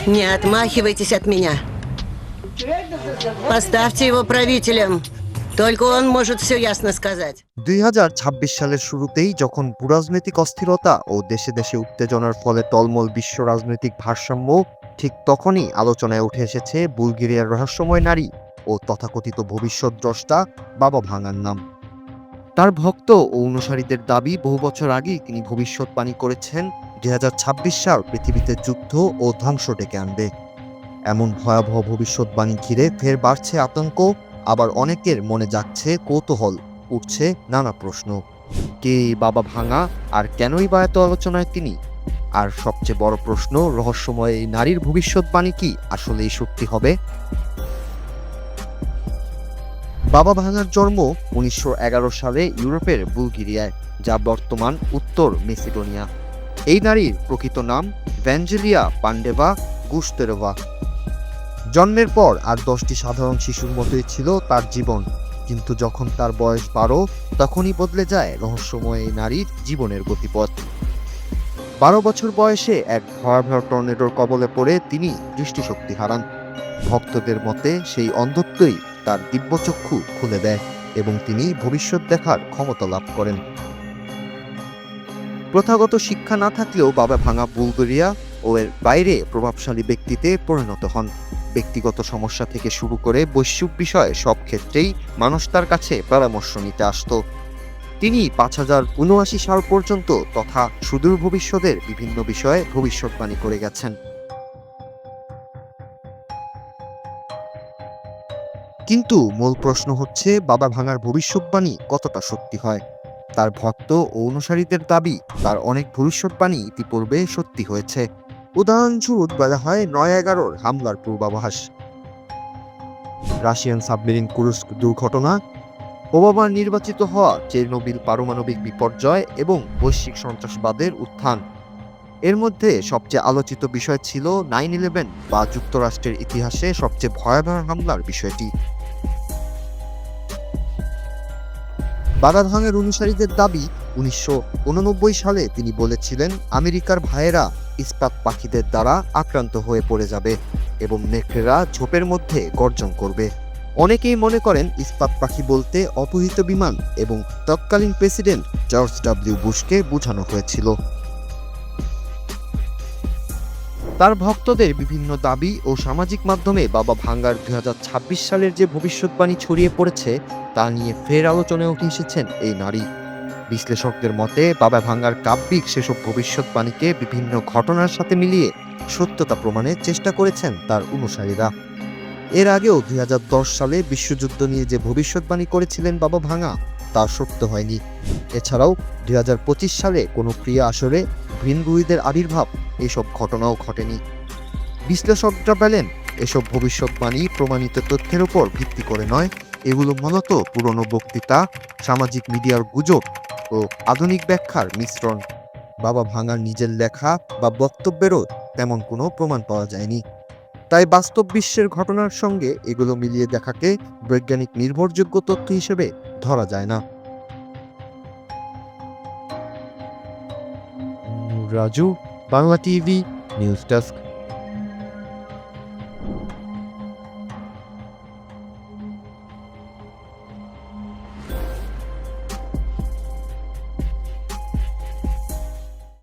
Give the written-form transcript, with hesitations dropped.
Не отмахивайтесь от меня. Поставьте его правителем. Только он может все ясно сказать. 2026 সালের শুরুতেই যখন ভূরাজনৈতিক অস্থিরতা ও দেশে দেশে উত্তেজনার ফলে টলমল বিশ্ব রাজনৈতিক ভারসাম্য, ঠিক তখনই আলোচনায় উঠে এসেছে বুলগেরিয়ার রহস্যময় নারী ও তথাকথিত ভবিষ্যৎ দ্রষ্টা বাবা ভাঙার নাম। তার ভক্ত ও অনুসারীদের দাবি, বহু বছর আগেই তিনি ভবিষ্যৎবাণী করেছেন 2026 সাল পৃথিবীতে যুদ্ধ ও ধ্বংস ডেকে আনবে। এমন ভয়াবহ ভবিষ্যৎবাণী ঘিরে ফের বাড়ছে আতঙ্ক, আবার অনেকের মনে জাগছে কৌতূহল, উঠছে নানা প্রশ্ন। কে এই বাবা ভাঙা, আর কেনই বা এত আলোচনায় তিনি? আর সবচেয়ে বড় প্রশ্ন, রহস্যময় এই নারীর ভবিষ্যৎবাণী কি আসলেই সত্যি হবে? বাবা ভাঙার জন্ম 1911 সালে ইউরোপের বুলগেরিয়ায়, যা বর্তমান উত্তর মেসিডোনিয়া। এই নারীর প্রকৃত নাম ভ্যাঞ্জেলিয়া পান্ডেভা গুস্তেরোভা। জন্মের পর আর 10টি সাধারণ শিশুর মতোই ছিল তার জীবন, কিন্তু যখন তার বয়স 12 তখনই বদলে যায় রহস্যময় এই নারীর জীবনের গতিপথ। 12 বছর বয়সে এক ভয়াবহ টর্নেডোর কবলে পড়ে তিনি দৃষ্টিশক্তি হারান। ভক্তদের মতে সেই অন্ধত্বই তার দিব্যচক্ষু খুলে দেয় এবং তিনি ভবিষ্যৎ দেখার ক্ষমতা লাভ করেন। প্রথাগত শিক্ষা না থাকলেও বাবা ভাঙা বুলগেরিয়া ও এর বাইরে প্রভাবশালী ব্যক্তিতে পরিণত হন। ব্যক্তিগত সমস্যা থেকে শুরু করে বৈশ্বিক বিষয়ে সব ক্ষেত্রেই মানুষ তার কাছে পরামর্শ নিতে আসত। তিনি 5079 সাল পর্যন্ত তথা সুদূর ভবিষ্যতের বিভিন্ন বিষয়ে ভবিষ্যৎবাণী করে গেছেন। কিন্তু মূল প্রশ্ন হচ্ছে, বাবা ভাঙার ভবিষ্যৎবাণী কতটা সত্যি হয়? তার ভক্ত ও অনুসারীদের দাবি, তার অনেক ভবিষ্যৎবাণী ইতিপূর্বে সত্যি হয়েছে। উদাহরণস্বরূপ বলা হয় 9/11 হামলার পূর্বাভাস, রাশিয়ান সাবমেরিন কুরস্ক দুর্ঘটনা, ওবামার নির্বাচিত হওয়া, চেরনোবিল পারমাণবিক বিপর্যয় এবং বৈশ্বিক সন্ত্রাসবাদের উত্থান। এর মধ্যে সবচেয়ে আলোচিত বিষয় ছিল 9/11 বা যুক্তরাষ্ট্রের ইতিহাসে সবচেয়ে ভয়াবহ হামলার বিষয়টি। বাবা ভাঙার অনুসারীদের দাবি, 1989 সালে তিনি বলেছিলেন আমেরিকার ভাইয়েরা ইস্পাত পাখিদের দ্বারা আক্রান্ত হয়ে পড়ে যাবে এবং নেকড়েরা ঝোপের মধ্যে গর্জন করবে। অনেকেই মনে করেন ইস্পাত পাখি বলতে অপহৃত বিমান এবং তৎকালীন প্রেসিডেন্ট জর্জ ডব্লিউ বুশকে বোঝানো হয়েছিল। তার ভক্তদের বিভিন্ন দাবি ও সামাজিক মাধ্যমে বাবা ভাঙার 2026 সালের যে ভবিষ্যৎবাণী ছড়িয়ে পড়েছে তা নিয়ে ফের আলোচনায় উঠে এসেছেন এই নারী। বিশ্লেষকদের মতে, বাবা ভাঙার কাব্যিক সেসব ভবিষ্যৎবাণীকে বিভিন্ন ঘটনার সাথে মিলিয়ে সত্যতা প্রমাণের চেষ্টা করেছেন তার অনুসারীরা। এর আগেও 2010 সালে বিশ্বযুদ্ধ নিয়ে যে ভবিষ্যৎবাণী করেছিলেন বাবা ভাঙা, তা সত্য হয়নি। এছাড়াও 2025 সালে কোনো ক্রিয়া আসরে ভিনগ্রহীদের আবির্ভাব, এসব ঘটনাও ঘটেনি। বিশ্লেষকরা বলেন, এসব ভবিষ্যৎবাণী প্রমাণিত তথ্যের উপর ভিত্তি করে নয়, এগুলো মূলত পুরনো বক্তৃতা, সামাজিক মিডিয়ার গুজব ও আধুনিক ব্যাখ্যার মিশ্রণ। বাবা ভাঙার নিজের লেখা বা বক্তব্যেরও তেমন কোনো প্রমাণ পাওয়া যায়নি। তাই বাস্তব বিশ্বের ঘটনার সঙ্গে এগুলো মিলিয়ে দেখাকে বৈজ্ঞানিক নির্ভরযোগ্য তথ্য হিসেবে ধরা যায় না। Raju, Bangla TV, news desk.